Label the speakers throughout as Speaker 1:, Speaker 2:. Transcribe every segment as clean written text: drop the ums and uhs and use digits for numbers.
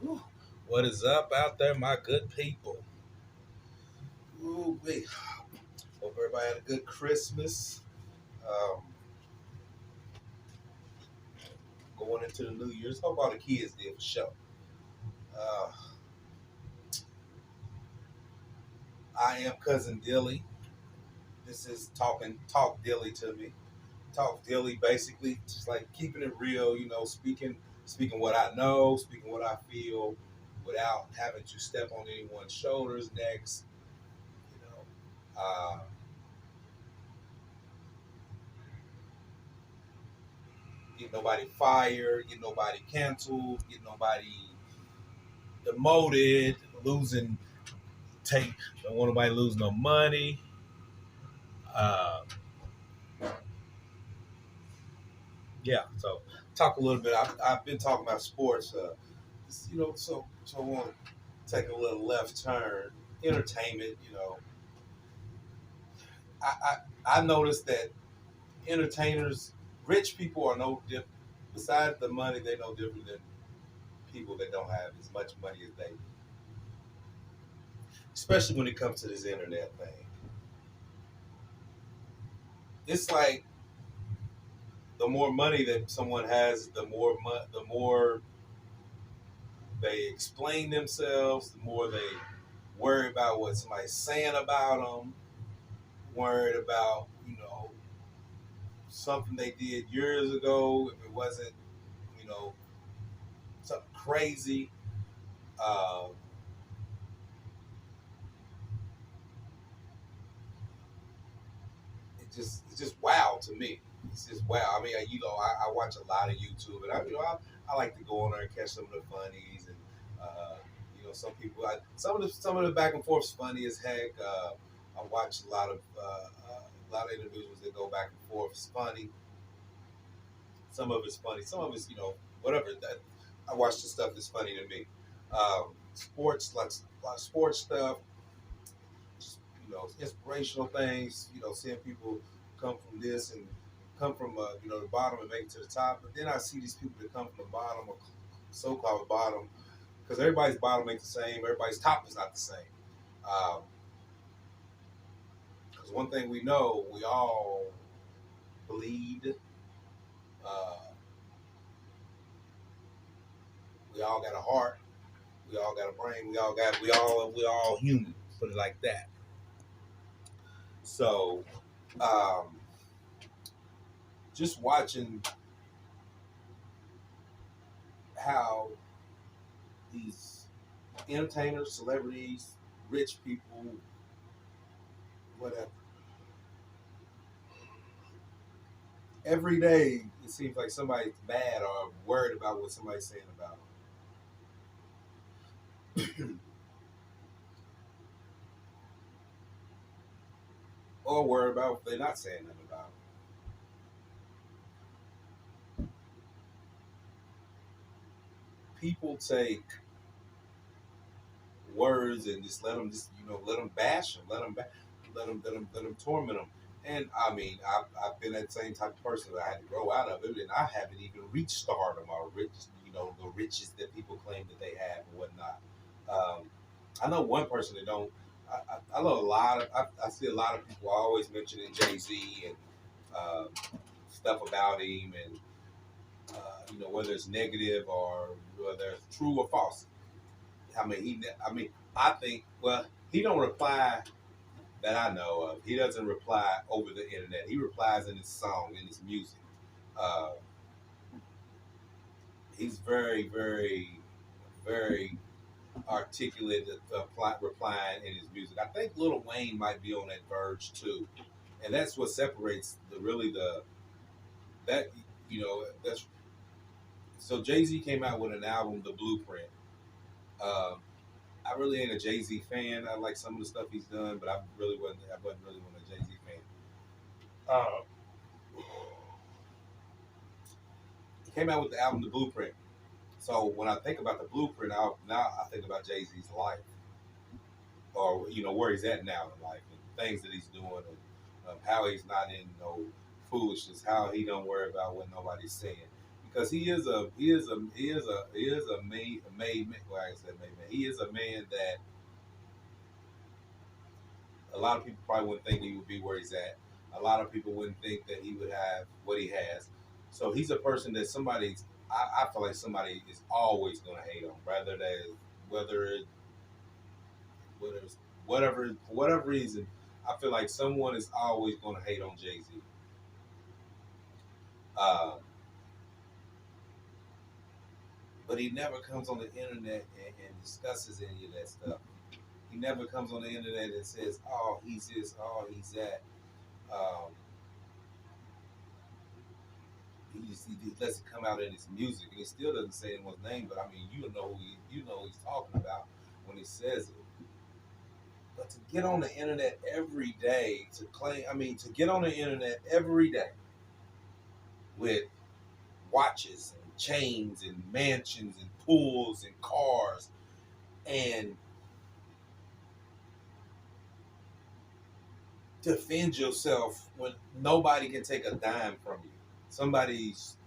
Speaker 1: Whew. What is up out there, my good people? Ooh, wait. Hope everybody had a good Christmas. Um, Going into the New Year's. Hope all the kids did for sure. Uh, I am cousin Dilly. This is talk Dilly to me. Talk Dilly, basically, just like keeping it real. Speaking what I know, speaking what I feel, without having to step on anyone's shoulders, necks. You know, get nobody fired, get nobody canceled, get nobody demoted, losing take don't want nobody lose no money. Uh, yeah, so talk a little bit. I've been talking about sports, so I want to take a little left turn. Entertainment, I noticed that entertainers, rich people are no different. Besides the money, they're no different than people that don't have as much money as they. Especially when it comes to this internet thing, it's like the more money that someone has, the more they explain themselves, the more they worry about what somebody's saying about them, worried about something they did years ago. If it wasn't you know something crazy, uh, it's just wow to me. It's just wow. I mean, I watch a lot of YouTube, and I like to go on there and catch some of the funnies, and some people. Some of the back and forth is funny as heck. I watch a lot of individuals that go back and forth. It's funny. Some of it's funny. Some of it's whatever. That I watch the stuff that's funny to me. Sports, like a lot of sports stuff. Just, inspirational things. Seeing people come from this and come from the bottom and make it to the top. But then I see these people that come from the bottom or so-called bottom, because everybody's bottom ain't the same. Everybody's top is not the same. Because one thing we know, we all bleed. Uh, we all got a heart. We all got a brain. We all human. Put it like that. So, um, just watching how these entertainers, celebrities, rich people, whatever, every day it seems like somebody's mad or worried about what somebody's saying about them, or worried about what they're not saying nothing about them. People take words and just let them bash them, let them torment them. And I mean, I've been that same type of person that I had to grow out of it, and I haven't even reached stardom or the riches that people claim that they have and whatnot. Um, I know one person that don't. I know a lot of. I see a lot of people always mentioning Jay-Z and uh, stuff about him, and whether it's negative or whether it's true or false. I think. Well, he don't reply that I know of. He doesn't reply over the internet. He replies in his song, in his music. Uh, he's very, very, very articulate replying in his music. I think Lil Wayne might be on that verge too, and that's what separates that that's so Jay Z came out with an album, The Blueprint. Um, I really ain't a Jay Z fan. I like some of the stuff he's done, but I wasn't really one a Jay Z fan. Uh, he came out with the album, The Blueprint. So when I think about the Blueprint, now I think about Jay Z's life, or where he's at now in life, and things that he's doing, and how he's not in no foolishness, how he don't worry about what nobody's saying. because he is a made man. Well, I said made man. He is a man that a lot of people probably wouldn't think he would be where he's at. A lot of people wouldn't think that he would have what he has. So he's a person that I feel like somebody is always going to hate on, rather than whether it, whether it's whatever for whatever reason. I feel like someone is always going to hate on Jay Z. Uh, but he never comes on the internet and discusses any of that stuff. He never comes on the internet and says, "Oh, he's this. Oh, he's that." Um, he lets it come out in his music, and he still doesn't say anyone's name. But I mean, you know who he's talking about when he says it. But to get on the internet every day to claim, I mean, to get on the internet every day with watches and chains and mansions and pools and cars and defend yourself when nobody can take a dime from you. Somebody's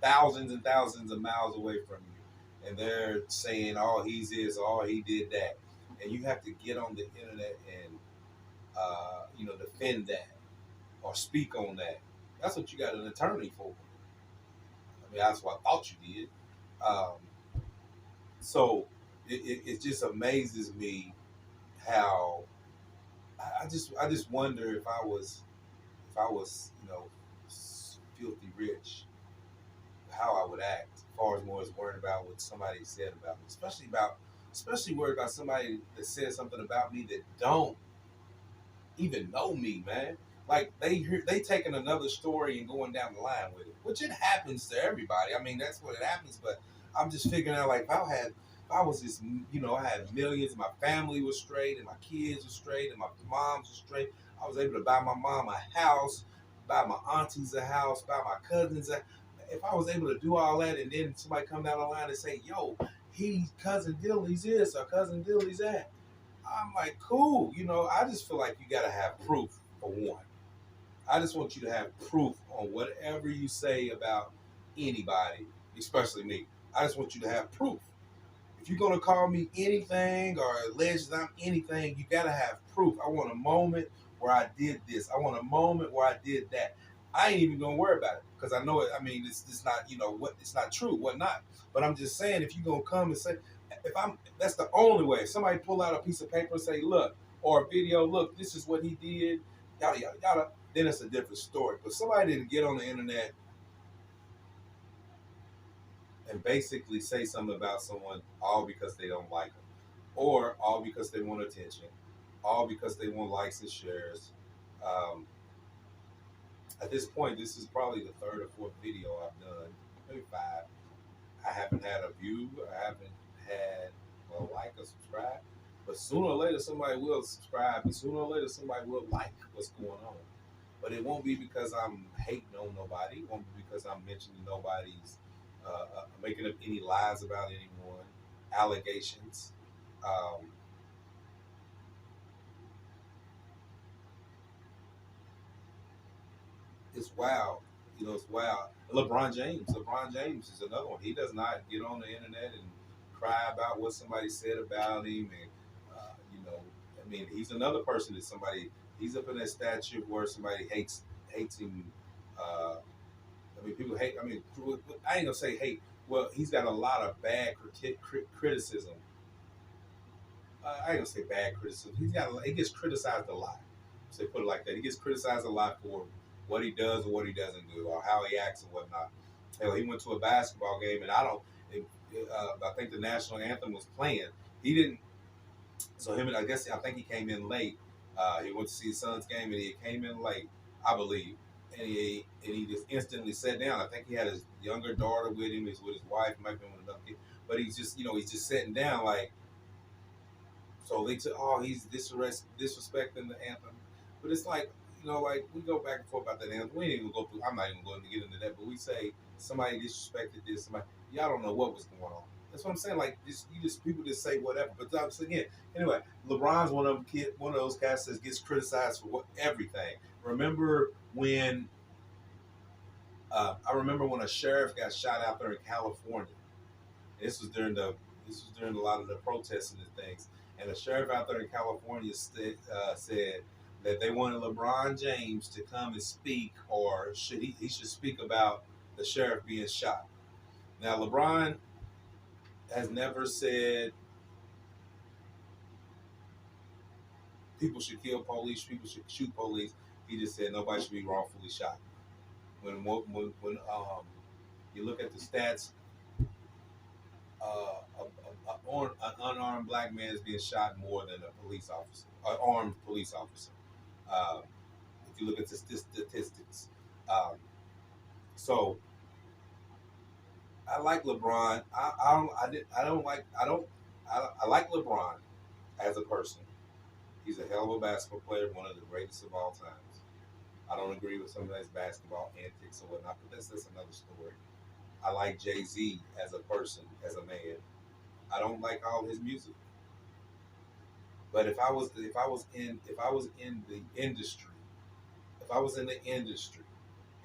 Speaker 1: thousands and thousands of miles away from you, and they're saying, "Oh, he's this, oh, he did that," and you have to get on the internet and defend that or speak on that. That's what you got an attorney for. I mean, that's what I thought you did. Um, so it just amazes me how I just wonder if I was filthy rich, how I would act as far as more as worried about what somebody said about me, especially worried about somebody that said something about me that don't even know me, man. Like they taking another story and going down the line with it, which it happens to everybody. I mean, that's what it happens. But I'm just figuring out like if I was this, I had millions, and my family was straight, and my kids were straight, and my mom's was straight. I was able to buy my mom a house, buy my aunties a house, buy my cousins a. If I was able to do all that, and then somebody come down the line and say, "Yo, he cousin Dilly's this or cousin Dilly's that," I'm like, cool. I just feel like you got to have proof for one. I just want you to have proof on whatever you say about anybody, especially me. I just want you to have proof. If you're gonna call me anything or allege that I'm anything, you gotta have proof. I want a moment where I did this. I want a moment where I did that. I ain't even gonna worry about it because I know it. I mean, it's not what it's not true, what not. But I'm just saying, if you're gonna come and say, if I'm, that's the only way. If somebody pull out a piece of paper and say, look, or a video, look, this is what he did, yada yada yada. Then it's a different story. But somebody didn't get on the internet and basically say something about someone all because they don't like them, or all because they want attention, all because they want likes and shares. Um, at this point, this is probably the third or fourth video I've done, maybe five. I haven't had a view, I haven't had a like or subscribe, but sooner or later somebody will subscribe, and sooner or later somebody will like what's going on. But it won't be because I'm hating on nobody. It won't be because I'm mentioning nobody's, making up any lies about anyone, allegations. Um, it's wild. It's wild. LeBron James is another one. He does not get on the internet and cry about what somebody said about him. And, I mean, he's another person that somebody, he's up in that statue where somebody hates him. I mean, people hate. I mean, I ain't gonna say hate. Well, he's got a lot of bad criticism. I ain't gonna say bad criticism. He gets criticized a lot. So put it like that. He gets criticized a lot for what he does or what he doesn't do, or how he acts and whatnot. Hell, he went to a basketball game, and I think the national anthem was playing. He didn't. So I guess I think he came in late. He went to see his son's game, and he came in late, I believe. And he just instantly sat down. I think he had his younger daughter with him. He's with his wife, might be with another kid. But he's just sitting down like. So they took, oh, he's disrespecting the anthem. But it's like, like we go back and forth about that anthem. We ain't even go through. I'm not even going to get into that. But we say somebody disrespected this. Y'all don't know what was going on. That's what I'm saying. Like people just say whatever. But again, anyway, LeBron's one of those guys that gets criticized for everything. Remember when I remember when a sheriff got shot out there in California. This was during the this was during a lot of the protests and the things. And the sheriff out there in California said that they wanted LeBron James to come and speak, or he should speak about the sheriff being shot. Now LeBron has never said people should kill police, people should shoot police. He just said nobody should be wrongfully shot. When you look at the stats, an unarmed black man is being shot more than a police officer, an armed police officer. Um, if you look at the statistics, um, so I like LeBron. I like LeBron as a person. He's a hell of a basketball player, one of the greatest of all times. I don't agree with some of his basketball antics or whatnot, but that's another story. I like Jay Z as a person, as a man. I don't like all his music, but if I was in the industry, if I was in the industry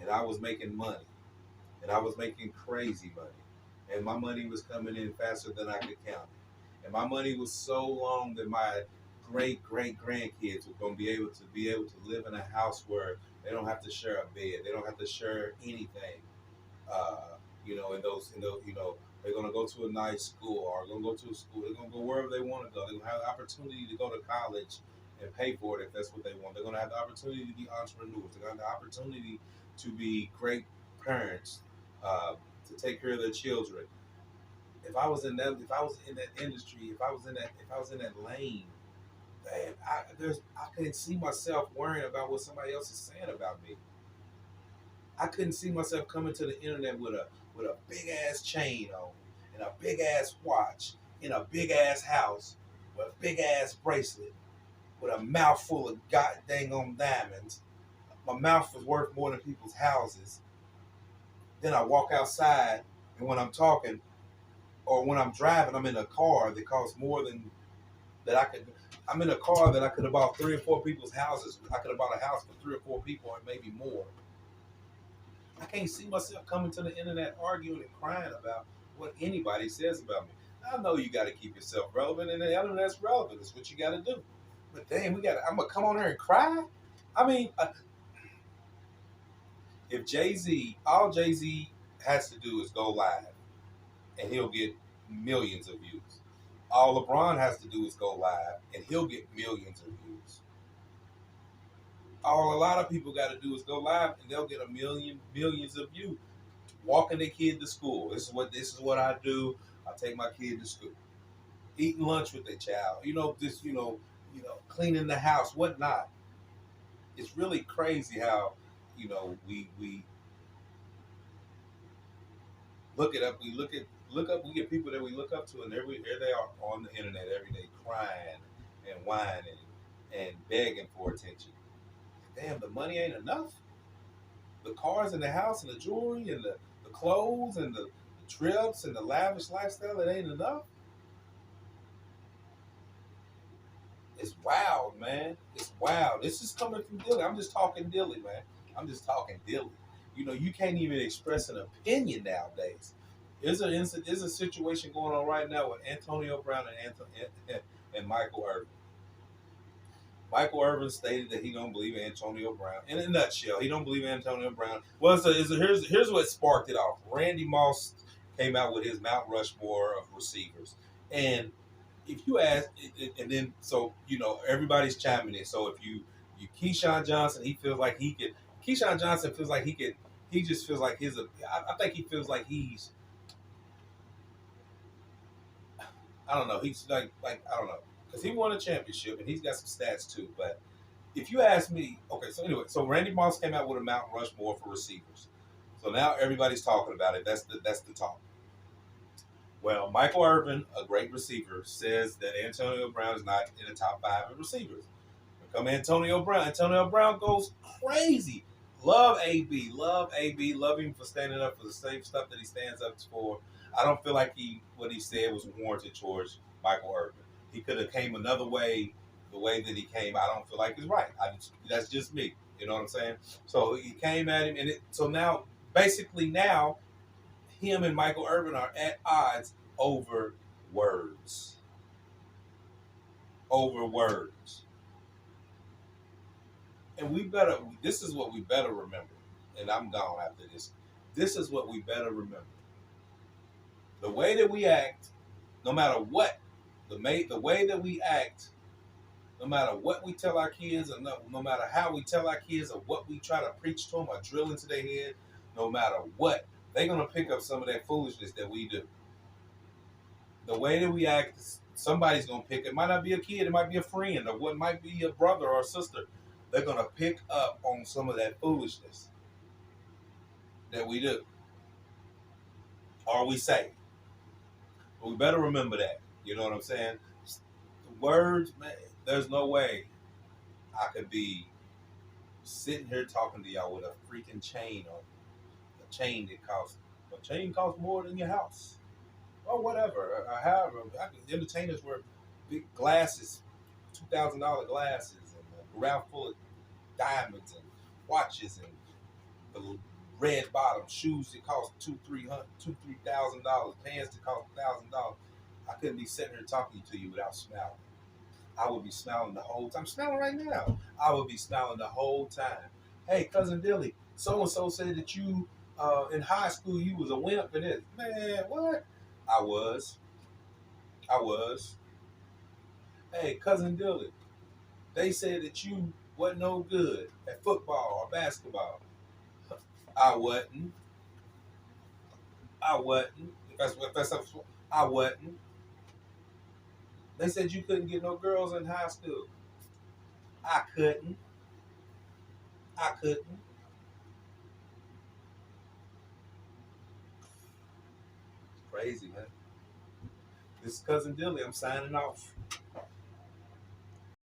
Speaker 1: and I was making money and I was making crazy money and my money was coming in faster than I could count it, and my money was so long that my great grandkids were going to be able to live in a house where they don't have to share a bed, they don't have to share anything. In those, they're gonna go to a nice school or gonna go to a school. They're gonna go wherever they want to go. They're gonna have the opportunity to go to college and pay for it if that's what they want. They're gonna have the opportunity to be entrepreneurs. They're gonna have the opportunity to be great parents, to take care of their children. If I was in that industry, if I was in that lane, man, I couldn't see myself worrying about what somebody else is saying about me. I couldn't see myself coming to the internet with a big ass chain on and a big ass watch in a big ass house with a big ass bracelet with a mouth full of god dang on diamonds. My mouth was worth more than people's houses. Then I walk outside and when I'm talking or when I'm driving, I'm in a car that costs more than that I could. I'm in a car that I could have bought 3 or 4 people's houses. I could have bought a house for 3 or 4 people, and maybe more. I can't see myself coming to the internet arguing and crying about what anybody says about me. I know you got to keep yourself relevant, and the internet's relevant. It's what you got to do. But damn, I'm gonna come on there and cry. I mean, if all Jay Z has to do is go live, and he'll get millions of views. All LeBron has to do is go live, and he'll get millions of views. All a lot of people got to do is go live, and they'll get millions of views. Walking their kid to school. This is what I do. I take my kid to school. Eating lunch with their child. Cleaning the house, whatnot. It's really crazy how, we look it up. We get people that we look up to, and there they are on the internet every day, crying and whining and begging for attention. Damn, the money ain't enough. The cars and the house and the jewelry and the clothes and the trips and the lavish lifestyle, it ain't enough. It's wild, man. It's wild. This is coming from Dilly. I'm just talking Dilly, man. I'm just talking Dilly. You can't even express an opinion nowadays. There's a situation going on right now with Antonio Brown and Michael Irvin. Michael Irvin stated that he don't believe in Antonio Brown. In a nutshell, he don't believe in Antonio Brown. Well, here's what sparked it off. Randy Moss came out with his Mount Rushmore of receivers, and if you ask, and then everybody's chiming in. So if you Keyshawn Johnson, he feels like he could. Keyshawn Johnson feels like he could. He just feels like I think he feels like he's. I don't know. He's like I don't know because he won a championship and he's got some stats too. But if you ask me, okay. So anyway, so Randy Moss came out with a Mount Rushmore for receivers. So now everybody's talking about it. That's the talk. Well, Michael Irvin, a great receiver, says that Antonio Brown is not in the top 5 of receivers. Come Antonio Brown. Antonio Brown goes crazy. Love AB. Love AB. Love him for standing up for the same stuff that he stands up for. I don't feel like what he said was warranted towards Michael Irvin. He could have came another way. The way that he came, I don't feel like is right. That's just me. You know what I'm saying? So he came at him, so now Basically, now him and Michael Irvin are at odds over words. Over words. And we better, this is what we better remember. And I'm gone after this. This is what we better remember. The way that we act, no matter what, the way that we act, no matter what we tell our kids, or no matter how we tell our kids, or what we try to preach to them or drill into their head, no matter what, they're going to pick up some of that foolishness that we do. The way that we act, somebody's going to pick it. It might not be a kid, it might be a friend, or what might be a brother or a sister. They're going to pick up on some of that foolishness that we do or we say. But we better remember that. You know what I'm saying? The words, man, there's no way I could be sitting here talking to y'all with a freaking chain on. A chain costs more than your house. Or whatever. However, entertainers wear big glasses, $2,000 glasses, and a ground full of diamonds and watches and the red bottom shoes that cost $2,000-$3,000, pants that cost $1,000. I couldn't be sitting here talking to you without smiling. I would be smiling the whole time. I'm smiling right now. I would be smiling the whole time. Hey, cousin Dilly, so and so said that you in high school you was a wimp and this. Man, what? I was. I was. Hey, cousin Dilly, they said that you wasn't no good at football or basketball. I wasn't. I wasn't. I wasn't. They said you couldn't get no girls in high school. I couldn't. I couldn't. Crazy, man. This is Cousin Dilly. I'm signing off.